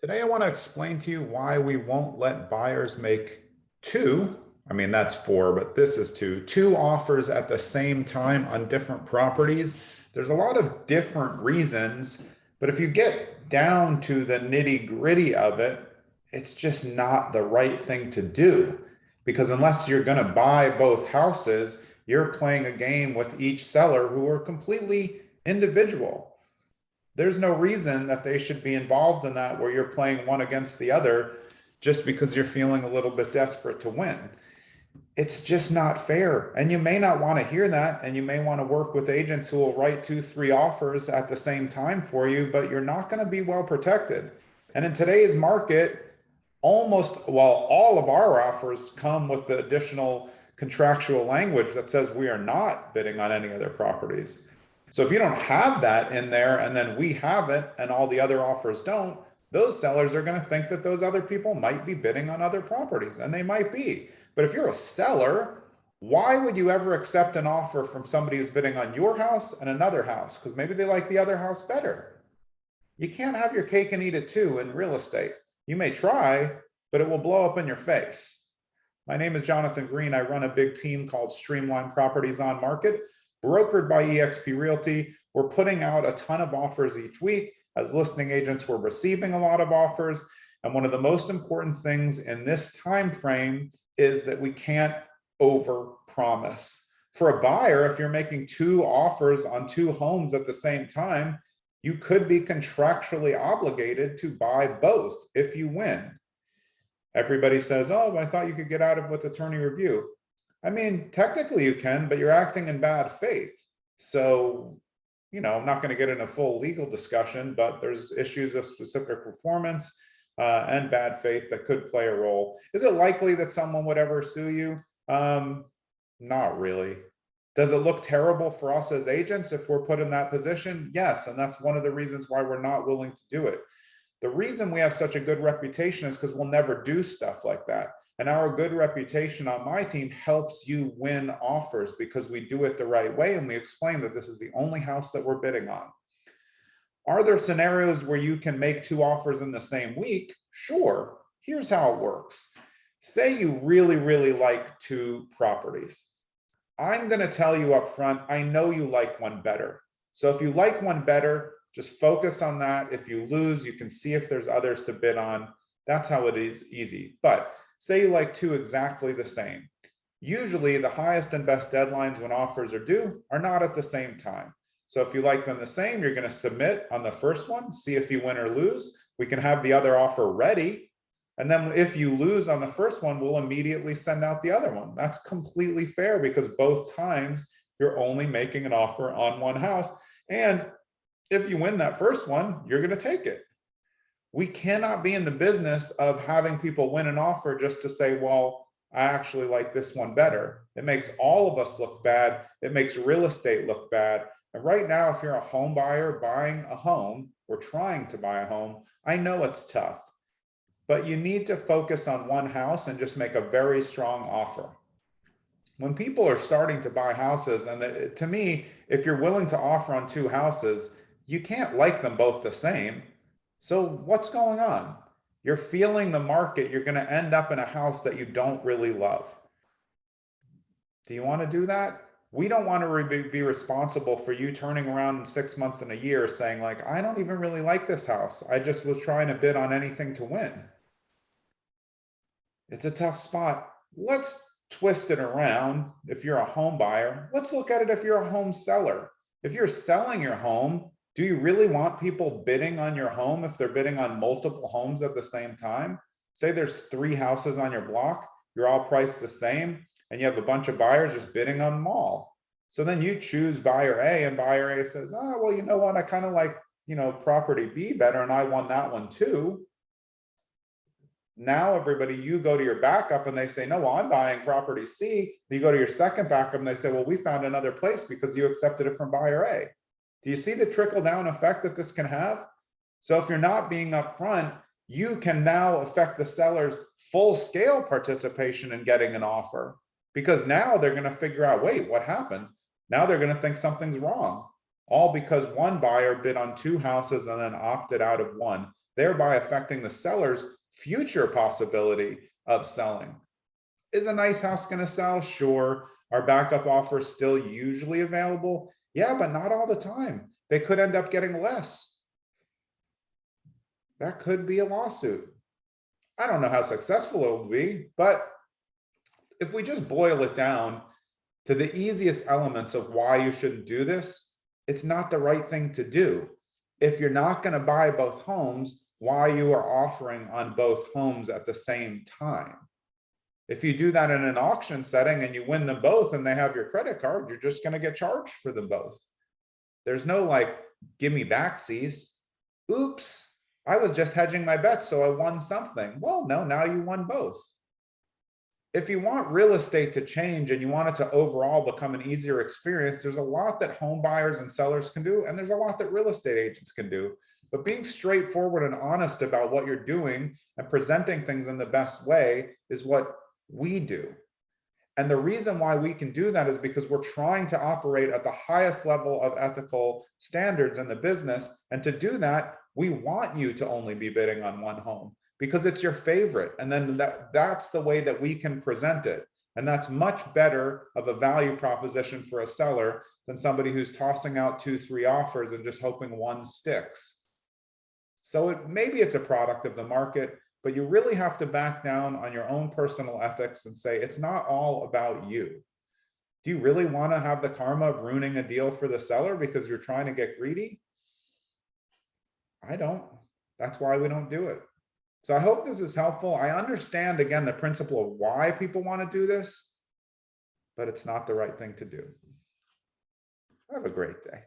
Today, I want to explain to you why we won't let buyers make two, I mean, that's four, but this is two offers at the same time on different properties. There's a lot of different reasons, but if you get down to the nitty gritty of it, it's just not the right thing to do. Because unless you're going to buy both houses, you're playing a game with each seller who are completely individual. There's no reason that they should be involved in that where you're playing one against the other just because you're feeling a little bit desperate to win. It's just not fair. And you may not want to hear that. And you may want to work with agents who will write 2, 3 offers at the same time for you, but you're not going to be well protected. And in today's market, all of our offers come with the additional contractual language that says we are not bidding on any other properties. So if you don't have that in there and then we have it and all the other offers don't, those sellers are going to think that those other people might be bidding on other properties, and they might be. But if you're a seller, why would you ever accept an offer from somebody who's bidding on your house and another house? Because maybe they like the other house better. You can't have your cake and eat it too in real estate. You may try, but it will blow up in your face. My name is Jonathan Green. I run a big team called Streamline Properties on Market, brokered by eXp Realty. We're putting out a ton of offers each week. As listing agents, we're receiving a lot of offers. And one of the most important things in this time frame is that we can't overpromise. For a buyer, if you're making 2 offers on 2 homes at the same time, you could be contractually obligated to buy both if you win. Everybody says, oh, I thought you could get out of with attorney review. I mean, technically you can, but you're acting in bad faith. So, I'm not going to get in a full legal discussion, but there's issues of specific performance and bad faith that could play a role. Is it likely that someone would ever sue you? Not really. Does it look terrible for us as agents if we're put in that position? Yes, and that's one of the reasons why we're not willing to do it. The reason we have such a good reputation is because we'll never do stuff like that. And our good reputation on my team helps you win offers because we do it the right way and we explain that this is the only house that we're bidding on. Are there scenarios where you can make 2 offers in the same week? Sure. Here's how it works. Say you really, really like 2 properties. I'm going to tell you up front, I know you like one better. So if you like one better, just focus on that. If you lose, you can see if there's others to bid on. That's how it is easy. But say you like 2 exactly the same. Usually the highest and best deadlines when offers are due are not at the same time. So if you like them the same, you're going to submit on the first one, see if you win or lose. We can have the other offer ready. And then if you lose on the first one, we'll immediately send out the other one. That's completely fair because both times you're only making an offer on one house. And if you win that first one, you're going to take it. We cannot be in the business of having people win an offer just to say, well, I actually like this one better. It makes all of us look bad. It makes real estate look bad. And right now, if you're a home buyer buying a home or trying to buy a home, I know it's tough, but you need to focus on one house and just make a very strong offer. When people are starting to buy houses, and to me, if you're willing to offer on 2 houses, you can't like them both the same. So what's going on? You're feeling the market. You're going to end up in a house that you don't really love. Do you want to do that? We don't want to be responsible for you turning around in 6 months and a year saying like, I don't even really like this house. I just was trying to bid on anything to win. It's a tough spot. Let's twist it around. If you're a home buyer, let's look at it if you're a home seller. If you're selling your home, do you really want people bidding on your home if they're bidding on multiple homes at the same time? Say there's 3 houses on your block, you're all priced the same, and you have a bunch of buyers just bidding on them all. So then you choose buyer A, and buyer A says, oh, well, you know what? I kind of like, property B better, and I won that one too. Now everybody, you go to your backup and they say, no, well, I'm buying property C. You go to your second backup and they say, well, we found another place because you accepted it from buyer A. Do you see the trickle down effect that this can have? So if you're not being upfront, you can now affect the seller's full scale participation in getting an offer, because now they're going to figure out, wait, what happened? Now they're going to think something's wrong, all because one buyer bid on 2 houses and then opted out of one. thereby affecting the seller's future possibility of selling. Is a nice house going to sell? Sure. Are backup offers still usually available? Yeah, but not all the time. They could end up getting less. That could be a lawsuit. I don't know how successful it'll be, but if we just boil it down to the easiest elements of why you shouldn't do this, it's not the right thing to do. If you're not going to buy both homes, why you are offering on both homes at the same time? If you do that in an auction setting and you win them both and they have your credit card, you're just going to get charged for them both. There's no like, give me backsies. Oops, I was just hedging my bets, so I won something. Well, no, now you won both. If you want real estate to change and you want it to overall become an easier experience, there's a lot that home buyers and sellers can do, and there's a lot that real estate agents can do. But being straightforward and honest about what you're doing and presenting things in the best way is what we do. And the reason why we can do that is because we're trying to operate at the highest level of ethical standards in the business. And to do that, we want you to only be bidding on one home because it's your favorite. And then that's the way that we can present it. And that's much better of a value proposition for a seller than somebody who's tossing out 2-3 offers and just hoping one sticks. So maybe it's a product of the market, but you really have to back down on your own personal ethics and say, it's not all about you. Do you really want to have the karma of ruining a deal for the seller because you're trying to get greedy? I don't. That's why we don't do it. So I hope this is helpful. I understand, again, the principle of why people want to do this, but it's not the right thing to do. Have a great day.